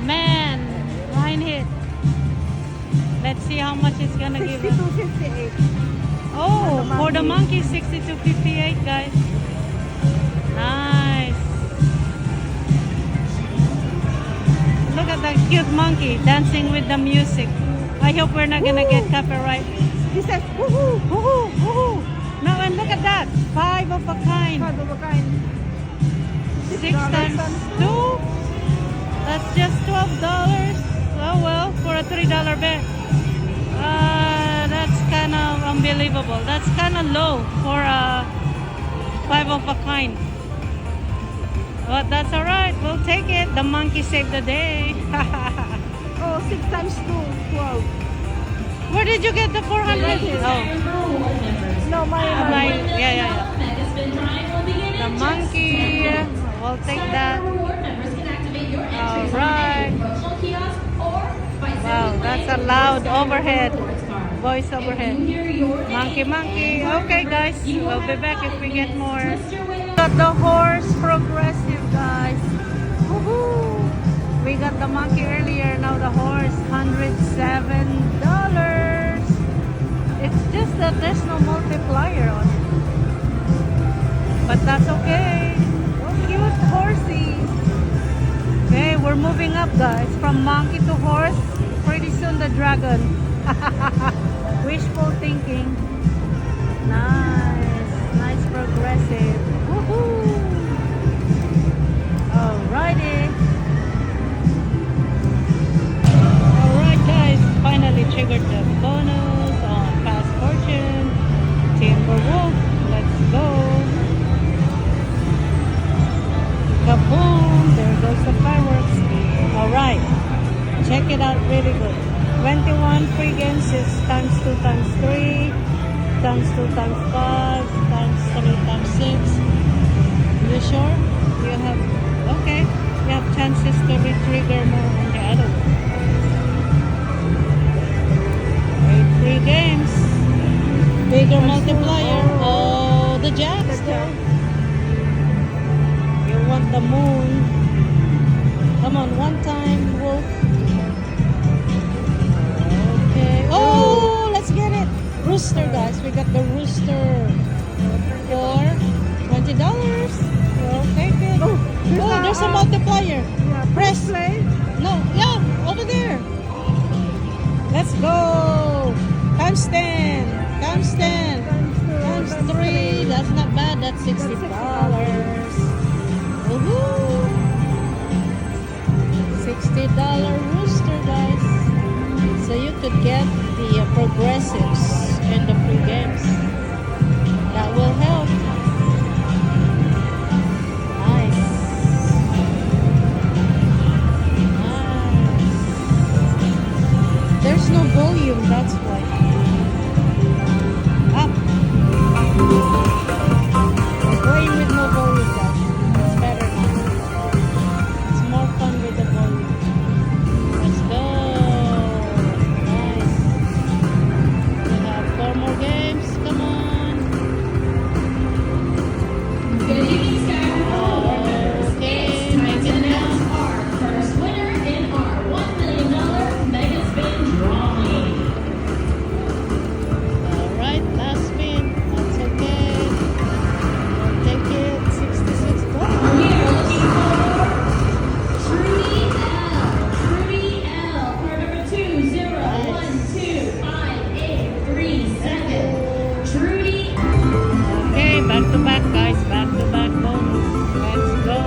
man. 9 hit. Let's see how much it's gonna give us. 62.58. Oh, And the for the monkey. monkey, 62.58, guys. Nice. Look at that cute monkey dancing with the music. I hope we're not gonna get copyright. He says, woohoo! Woohoo! Woohoo! No, and look at that. 5 of a kind. Five of a kind. 6 times 2. That's just $12. Oh well, for a $3 bet. That's kind of unbelievable. That's kind of low for a 5 of a kind. But that's alright. We'll take it. The monkey saved the day. Oh, 6 times 2, 12. Where did you get the 400? Oh, No, my. yeah. The monkey. We'll take that. Alright. Wow, that's a loud overhead. Voice overhead. Monkey. Okay, guys. We'll be back if we get more. Got the horse progressive, guys. Woohoo! We got the monkey earlier. Now the horse, $107. It's just that there's no multiplier on it. But that's okay. Oh, cute horsey. Okay, we're moving up, guys. From monkey to horse. Pretty soon the dragon. Wishful thinking. Nice progressive. Woohoo! Alrighty. Alright, guys. Finally triggered the bonus on Fast Fortune. Timberwolf. Let's go. Kaboom! There goes the fireworks. Alright. Check it out really good. 21 free games is times 2 times 3 times 2 times 5 times 3 times 6. You sure? You have, okay. You have chances to re-trigger more on the other one. 8 free games. Bigger multiplier. Oh, the jacks though. You want the moon. Come on, one time, Wolf. Okay. Oh, let's get it. Rooster, guys. We got the rooster for $20. We'll take it. Oh, there's a multiplier. Yeah, Press. play. No, yeah, over there. Let's go. Times 10. Times 10. Times 3. That's not bad. That's $60. Woohoo. $60 rooster, guys. So you could get the progressives in the free games. That will help. Nice. There's no volume, that's why. Up. Playing with no volume, guys. It's better now. It's more fun with the volume. Let's go. Nice. We have 4 more games. Come on. Good evening, Skyrim. Okay, It's time make to it announce now. our first winner in our $1 million Mega Spin drawing. Alright, last spin. That's okay. We'll take it. $66. We are looking for Trudy L. Card number 20125837. Trudy. Okay, back to back, guys. Back to back bonus. Let's go.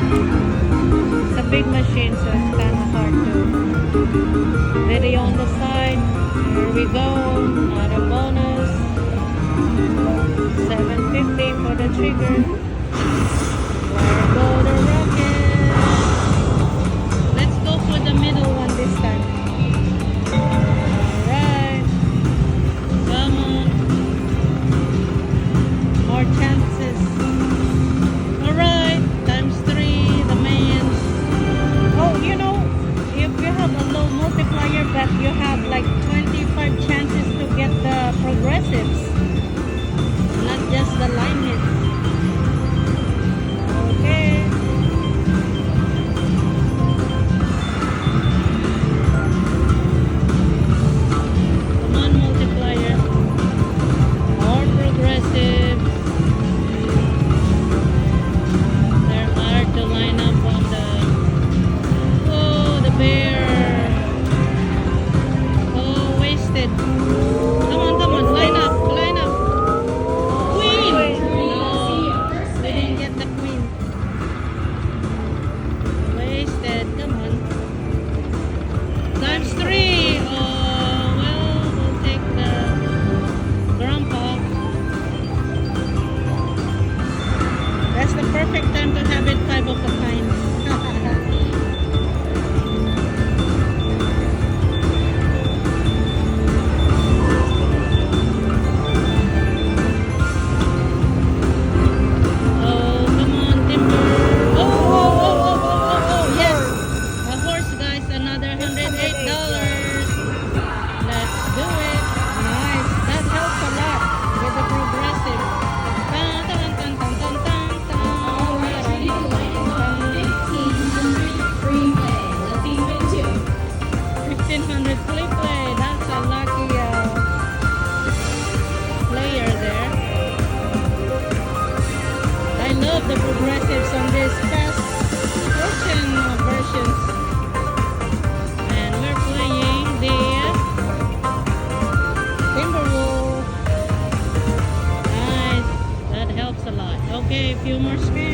It's a big machine, so it's kind of hard to. Video on the side. Here we go. Another bonus. $7.50 for the trigger. Where go the rocket? Let's go for the middle one this time. Alright. Come on. More chances. Alright. Times 3. The millions. Oh, you know, if you have a low multiplier bet, you have like 25 chances to get the progressives. prices on this fast fortune versions. And we're playing the Timberwolf. Nice. That helps a lot. Okay, a few more screens.